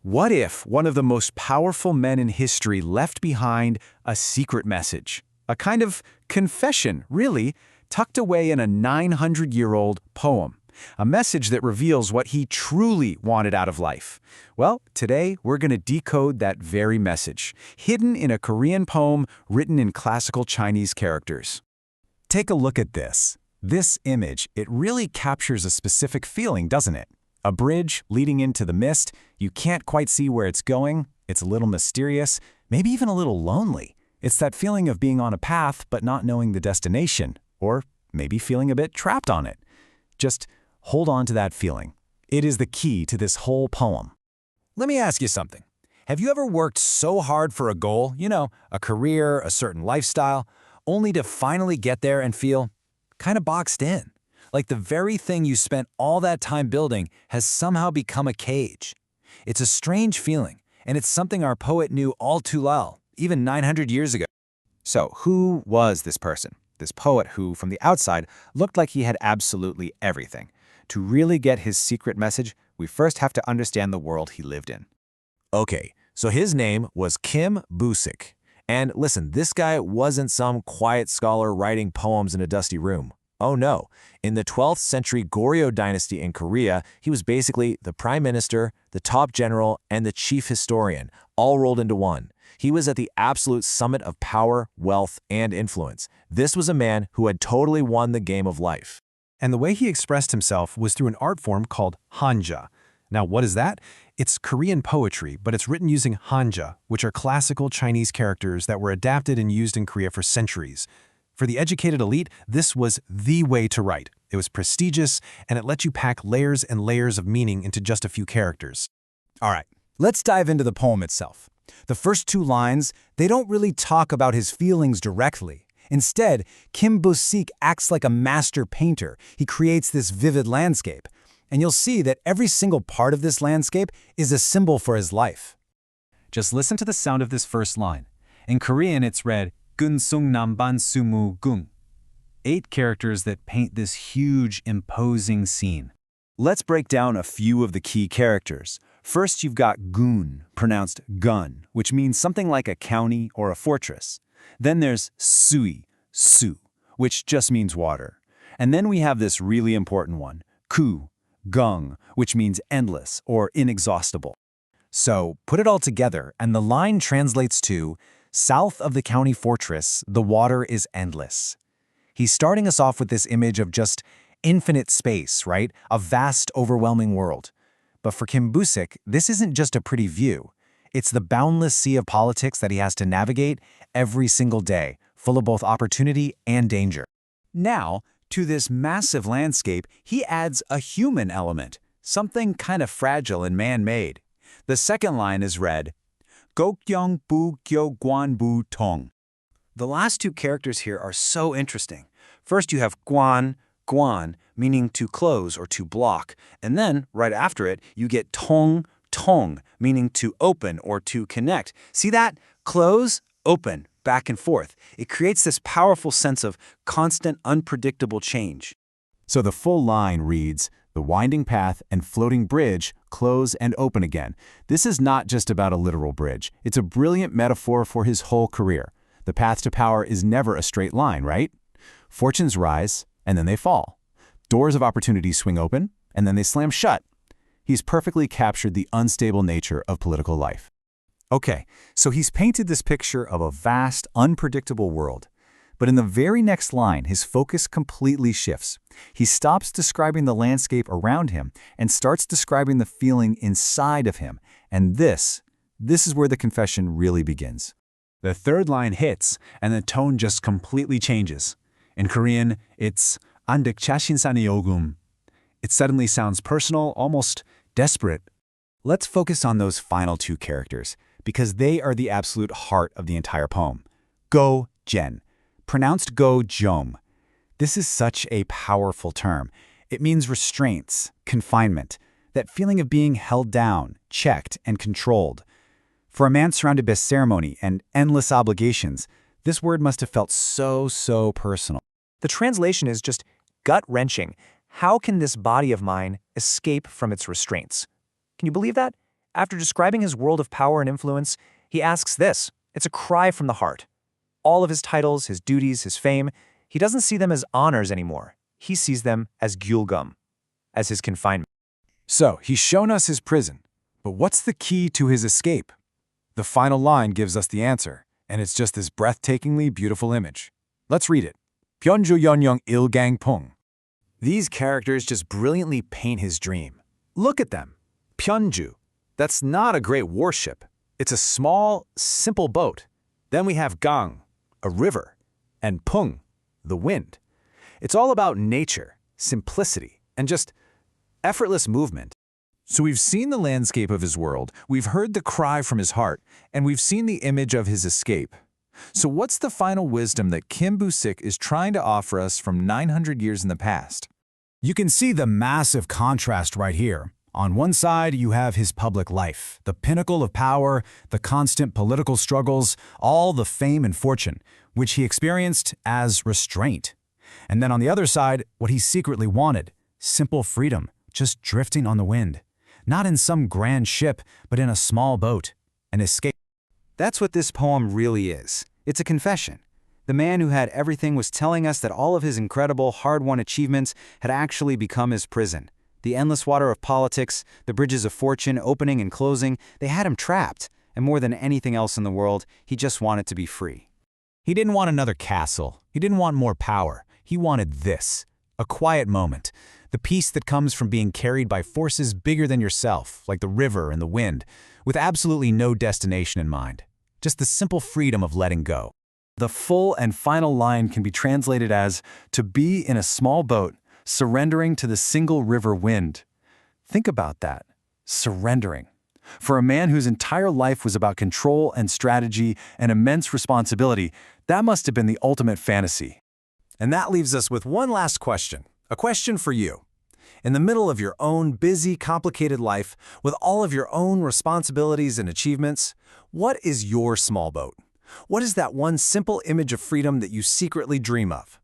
What if one of the most powerful men in history left behind a secret message? A kind of confession, really, tucked away in a 900-year-old poem. A message that reveals what he truly wanted out of life. Well, today we're going to decode that very message, hidden in a Korean poem written in classical Chinese characters. Take a look at this. This image, it really captures a specific feeling, doesn't it? A bridge leading into the mist, you can't quite see where it's going, it's a little mysterious, maybe even a little lonely. It's that feeling of being on a path but not knowing the destination, or maybe feeling a bit trapped on it. Just hold on to that feeling. It is the key to this whole poem. Let me ask you something. Have you ever worked so hard for a goal, a career, a certain lifestyle, only to finally get there and feel kind of boxed in? Like the very thing you spent all that time building has somehow become a cage. It's a strange feeling, and it's something our poet knew all too well, even 900 years ago. So, who was this person? This poet who, from the outside, looked like he had absolutely everything. To really get his secret message, we first have to understand the world he lived in. Okay, so his name was Kim Bu-sik. And listen, this guy wasn't some quiet scholar writing poems in a dusty room. Oh no, in the 12th century Goryeo dynasty in Korea, he was basically the prime minister, the top general, and the chief historian, all rolled into one. He was at the absolute summit of power, wealth, and influence. This was a man who had totally won the game of life. And the way he expressed himself was through an art form called hanja. Now, what is that? It's Korean poetry, but it's written using hanja, which are classical Chinese characters that were adapted and used in Korea for centuries. For the educated elite, this was the way to write. It was prestigious, and it let you pack layers and layers of meaning into just a few characters. All right, let's dive into the poem itself. The first two lines, they don't really talk about his feelings directly. Instead, Kim Bu-sik acts like a master painter. He creates this vivid landscape. And you'll see that every single part of this landscape is a symbol for his life. Just listen to the sound of this first line. In Korean, it's read, Gun-seong namban sumu gung. 8 characters that paint this huge, imposing scene. Let's break down a few of the key characters. First, you've got gun, pronounced gun, which means something like a county or a fortress. Then there's sui, su, which just means water. And then we have this really important one, ku, gung, which means endless or inexhaustible. So, put it all together, and the line translates to, south of the county fortress, the water is endless. He's starting us off with this image of just infinite space, right? A vast, overwhelming world. But for Kim Bu-sik, this isn't just a pretty view. It's the boundless sea of politics that he has to navigate every single day, full of both opportunity and danger. Now, to this massive landscape, he adds a human element, something kind of fragile and man-made. The second line is read, Gokyeong bu kyo gwan bu tong. The last two characters here are so interesting. First you have guan, meaning to close or to block, and then, right after it, you get tong, meaning to open or to connect. See that? Close, open, back and forth. It creates this powerful sense of constant, unpredictable change. So the full line reads, the winding path and floating bridge close and open again. This is not just about a literal bridge. It's a brilliant metaphor for his whole career. The path to power is never a straight line, right? Fortunes rise, and then they fall. Doors of opportunity swing open, and then they slam shut. He's perfectly captured the unstable nature of political life. Okay, so he's painted this picture of a vast, unpredictable world. But in the very next line, his focus completely shifts. He stops describing the landscape around him and starts describing the feeling inside of him. And this is where the confession really begins. The third line hits, and the tone just completely changes. In Korean, it's 안득 자신산이 요금. It suddenly sounds personal, almost desperate. Let's focus on those final two characters, because they are the absolute heart of the entire poem. Go-jen, pronounced go-jom. This is such a powerful term. It means restraints, confinement, that feeling of being held down, checked, and controlled. For a man surrounded by ceremony and endless obligations, this word must have felt so personal. The translation is just gut-wrenching. How can this body of mine escape from its restraints? Can you believe that? After describing his world of power and influence, he asks this. It's a cry from the heart. All of his titles, his duties, his fame, he doesn't see them as honors anymore. He sees them as gyulgum, as his confinement. So, he's shown us his prison. But what's the key to his escape? The final line gives us the answer, and it's just this breathtakingly beautiful image. Let's read it. Pyeonju Yeonyeong Il-gang Pung. These characters just brilliantly paint his dream. Look at them. Pyeonju. That's not a great warship. It's a small, simple boat. Then we have Gang, a river, and Pung, the wind. It's all about nature, simplicity, and just effortless movement. So we've seen the landscape of his world, we've heard the cry from his heart, and we've seen the image of his escape. So what's the final wisdom that Kim Bu-sik is trying to offer us from 900 years in the past? You can see the massive contrast right here. On one side, you have his public life, the pinnacle of power, the constant political struggles, all the fame and fortune, which he experienced as restraint. And then on the other side, what he secretly wanted, simple freedom, just drifting on the wind. Not in some grand ship, but in a small boat, an escape. That's what this poem really is. It's a confession. The man who had everything was telling us that all of his incredible, hard-won achievements had actually become his prison. The endless water of politics, the bridges of fortune opening and closing, they had him trapped. And more than anything else in the world, he just wanted to be free. He didn't want another castle. He didn't want more power. He wanted this, a quiet moment, the peace that comes from being carried by forces bigger than yourself, like the river and the wind, with absolutely no destination in mind. Just the simple freedom of letting go. The full and final line can be translated as, to be in a small boat, surrendering to the single river wind. Think about that. Surrendering. For a man whose entire life was about control and strategy and immense responsibility, that must have been the ultimate fantasy. And that leaves us with one last question. A question for you. In the middle of your own busy, complicated life, with all of your own responsibilities and achievements, what is your small boat? What is that one simple image of freedom that you secretly dream of?